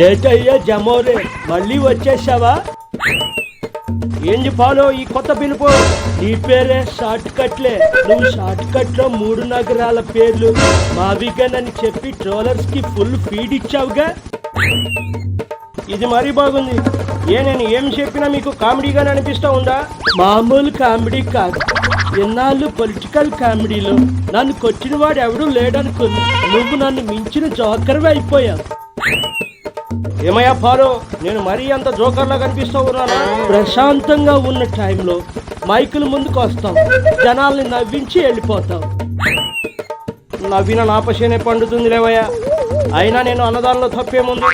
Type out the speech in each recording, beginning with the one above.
ఏటయ్యా జమోరే, మళ్ళీ వచ్చేసావా? ఏంది పాలో ఈ కొత్త పిలుపు? నీ పేరే షార్ట్ కట్లే. నువ్వు షార్ట్ కట్ లో 3 నగరాల పేర్లు మావిగానని చెప్పి ట్రోలర్స్ కి ఫుల్ ఫీడ్ ఇచ్చావుగా. ఇది మరీ బాగుంది. నేను ఏం చెప్పినా మీకు కామెడీగానే అనిపిస్తా ఉందా? మామూలు కామెడీ కాదు, ఎన్నాళ్ళు పొలిటికల్ కామెడీలో నన్ను కొట్టిన వాడు ఎవడూ లేడనుకుని నువ్వు నన్ను మించిన జోకర్వి అయిపోయావు. ఏమయ్యా పాలో, నేను మరీ అంత జోకర్లా కనిపిస్తూ ఉన్నానా? ప్రశాంతంగా ఉన్న టైంలో మైకుల ముందుకు వస్తావు, జనాల్ని నవ్వించి వెళ్ళిపోతావు. నవ్విన నాపశేనే పండుతుంది లేవయ్యా. అయినా నేను అన్నదానిలో తప్పేముంది?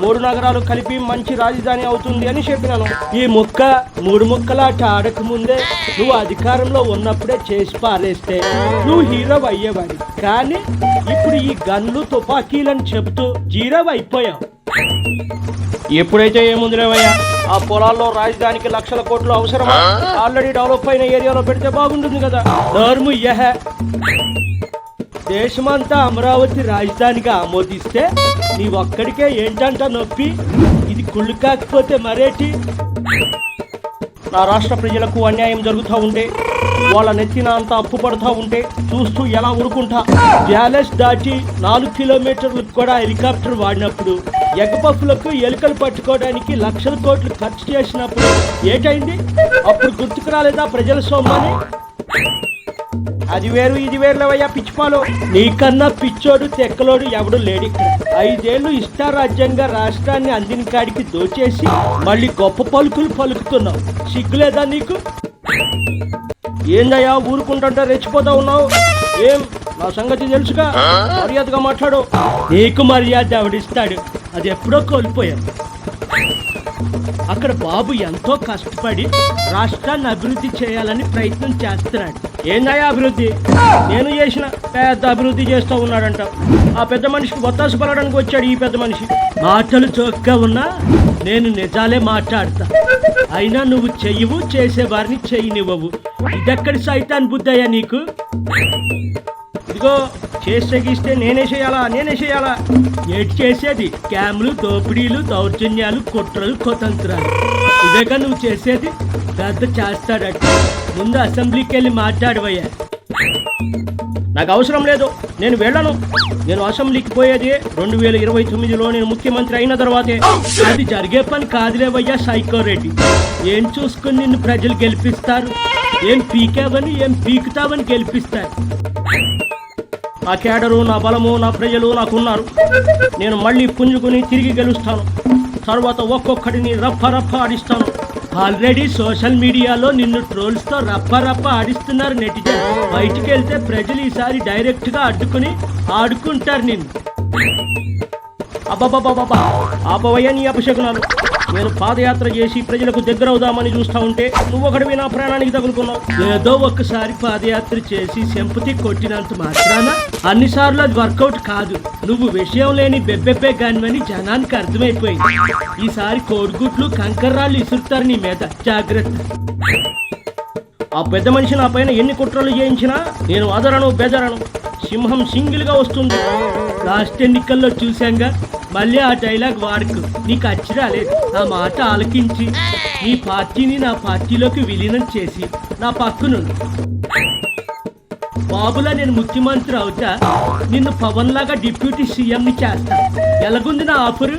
3 నగరాలు కలిపి మంచి రాజధాని అవుతుంది అని చెప్పినాను. ఈ ముక్క 3 ముక్కలాట ఆడకముందే నువ్వు అధికారంలో ఉన్నప్పుడే చేసి పారేస్తే నువ్వు హీరో అయ్యేవాడి. కానీ ఇప్పుడు ఈ గన్లు తుపాకీలని చెబుతూ జీరో అయిపోయావు. ఎప్పుడైతే ఏముంది లేవయ్యా, ఆ పొలాల్లో రాజధానికి లక్షల కోట్లు అవసరమా? ఆల్రెడీ డెవలప్ అయిన ఏరియాలో పెడితే బాగుంటుంది కదా. నోర్ము యహ, దేశమంతా అమరావతి రాజధానిగా ఆమోదిస్తే నీ ఒక్కడికే ఏంటంట నొప్పి? ఇది కుళ్ళు కాకపోతే మరేటి? నా రాష్ట్ర ప్రజలకు అన్యాయం జరుగుతూ ఉంటే, వాళ్ళ నెత్తిన అంతా అప్పు పడుతూ ఉంటే చూస్తూ ఎలా ఊరుకుంటా? ప్యాలెస్ దాటి 4 కిలోమీటర్లకు కూడా హెలికాప్టర్ వాడినప్పుడు, ఎగపప్పులకు ఎలుకలు పట్టుకోవడానికి లక్షల కోట్లు ఖర్చు చేసినప్పుడు ఏటైంది? అప్పుడు గుర్తుకు రాలేదా ప్రజల సొమ్మని? అది వేరు ఇది వేరులేవయ్యా పిచ్చిపాలు. నీకన్నా పిచ్చోడు తెక్కలోడు ఎవడు లేడు ఇక్కడ. 5 ఏళ్ళు ఇష్టారాజ్యంగా రాష్ట్రాన్ని అందిన కాడికి దోచేసి మళ్ళీ గొప్ప పలుకులు పలుకుతున్నావు. సిగ్గులేదా నీకు? ఏందయ్యా ఊరుకుంటుంటే రెచ్చిపోతా ఉన్నావు? ఏం నా సంగతి తెలుసుగా, మర్యాదగా మాట్లాడు. నీకు మర్యాద ఎవడిస్తాడు? అది ఎప్పుడో కోల్పోయాను. అక్కడ బాబు ఎంతో కష్టపడి రాష్ట్రాన్ని అభివృద్ధి చేయాలని ప్రయత్నం చేస్తున్నాడు. ఏందయ్యా అభివృద్ధి? నేను చేసిన పెద్ద అభివృద్ధి చేస్తూ ఉన్నాడంట. ఆ పెద్ద మనిషికి ఒత్తాసు పడడానికి వచ్చాడు ఈ పెద్ద మనిషి. మాటలు చోక్గా ఉన్నా నేను నిజాలే మాట్లాడతా. అయినా నువ్వు చెయ్యవు, చేసేవారిని చెయ్యనివ్వవు. ఇదెక్కడి సైతాన్ బుద్ధయ్యా నీకు? ఇదిగో చేస్తే గీస్తే నేనే చేయాలా? ఏటి చేసేది? స్కామ్లు, దోపిడీలు, దౌర్జన్యాలు, కుట్రలు, కుతంత్రాలు. ఇదేగా నువ్వు చేసేది? పెద్ద చేస్తాడట. ముందు అసెంబ్లీకి వెళ్ళి మాట్లాడవయ్యా. నాకు అవసరం లేదు, నేను వెళ్ళను. నేను అసెంబ్లీకి పోయేది 2029లో నేను ముఖ్యమంత్రి అయిన తర్వాతే. అది జరిగే పని కాదులేవయ్యా సైకోరెడ్డి. ఏం చూసుకుని నిన్ను ప్రజలు గెలిపిస్తారు? ఏం పీకావని, ఏం పీకుతావని గెలిపిస్తారు? నా కేడరు, నా బలము, నా ప్రజలు నాకున్నారు. నేను మళ్ళీ పుంజుకుని తిరిగి గెలుస్తాను. తర్వాత ఒక్కొక్కడిని రప్ప ఆడిస్తాను. ఆల్రెడీ సోషల్ మీడియాలో నిన్ను ట్రోల్స్తో రప్ప ఆడిస్తున్నారు నెటిజన్. బయటికి వెళ్తే ప్రజలు ఈసారి డైరెక్ట్గా అడ్డుకుని ఆడుకుంటారు నిన్ను. అబ్బబ్బబ్బబ్బా, ఆపవయ్య నీ అపశకునాలు. నేను పాదయాత్ర చేసి ప్రజలకు దగ్గర అవుదామని చూస్తూ ఉంటే నువ్వొకడివి నా ప్రాణానికి తగులుకున్నావు. ఏదో ఒక్కసారి పాదయాత్ర చేసి సెంపతి కొట్టినంత మాత్రాన అన్నిసార్లు అది వర్కౌట్ కాదు. నువ్వు విషయం లేని బెబ్బెబ్బే గానివని జనానికి అర్థమైపోయింది. ఈసారి కోడిగుడ్లు, కంకర్రాళ్ళు ఇసురుతారు నీ మీద, జాగ్రత్త. ఆ పెద్ద మనిషి నా పైన ఎన్ని కుట్రలు చేయించినా నేను అదరను బెదరను. సింహం సింగిల్ గా వస్తుంది. లాస్ట్ ఎన్నికల్లో చూశాంగా, మళ్ళీ ఆ డైలాగ్ వాడుకు. నీకు అచ్చి రాలేదు. ఆ మాట ఆలకించి నీ పార్టీని నా పార్టీలోకి విలీనం చేసి నా పక్కను బాబులా నేను ముఖ్యమంత్రి అవుతా, నిన్ను పవన్ లాగా డిప్యూటీ సీఎంని చేస్తా. ఎలాగుంది నా ఆఫరు?